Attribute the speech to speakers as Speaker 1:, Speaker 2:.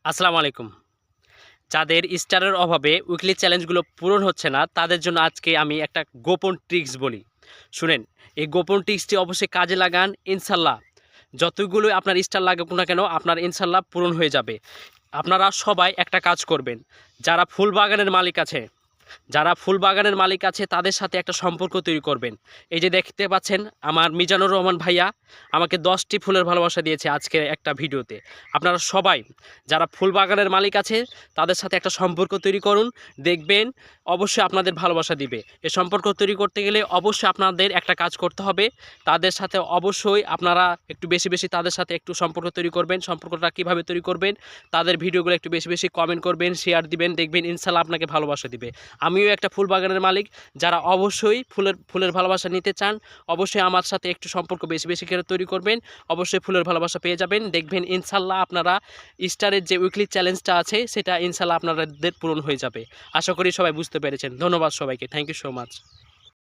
Speaker 1: আসসালামু আলাইকুম। যাদের স্টারের অভাবে উইকলি চ্যালেঞ্জগুলো পূরণ হচ্ছে না, তাদের জন্য আজকে আমি একটা গোপন ট্রিক্স বলি। শুনেন, এই গোপন ট্রিক্সটি অবশ্যই কাজে লাগান। ইনশাল্লাহ যতগুলোই আপনার স্টার লাগুক না কেন, আপনার ইনশাল্লাহ পূরণ হয়ে যাবে। আপনারা সবাই একটা কাজ করবেন। যারা ফুল বাগানের মালিক আছে তাদের সাথে একটা সম্পর্ক তৈরি করবেন। এই যে দেখতে পাচ্ছেন, আমার মিজানুর রহমান ভাইয়া আমাকে 10টি ফুলের ভালোবাসা দিয়েছে আজকে একটা ভিডিওতে। আপনারা সবাই যারা ফুল বাগানের মালিক আছে তাদের সাথে একটা সম্পর্ক তৈরি করুন, দেখবেন অবশ্যই আপনাদের ভালোবাসা দিবে। এই সম্পর্ক তৈরি করতে গেলে অবশ্যই আপনাদের একটা কাজ করতে হবে। তাদের সাথে অবশ্যই আপনারা একটু বেশি বেশি তাদের সাথে একটু সম্পর্ক তৈরি করবেন। সম্পর্কটা কীভাবে তৈরি করবেন, তাদের ভিডিওগুলো একটু বেশি বেশি কমেন্ট করবেন, শেয়ার দিবেন, দেখবেন ইনশাল্লাহ আপনাকে ভালোবাসা দিবে। আমিও একটা ফুল বাগানের মালিক। যারা অবশ্যই ফুলের ভালোবাসা নিতে চান, অবশ্যই আমার সাথে একটু সম্পর্ক বেশি বেশি করে তৈরি করবেন, অবশ্যই ফুলের ভালোবাসা পেয়ে যাবেন। দেখবেন ইনশাল্লাহ আপনারা স্টারের যে উইকলি চ্যালেঞ্জটা আছে সেটা ইনশাল্লাহ আপনাদের পূরণ হয়ে যাবে। আশা করি সবাই বুঝতে পেরেছেন। ধন্যবাদ সবাইকে। Thank you so much.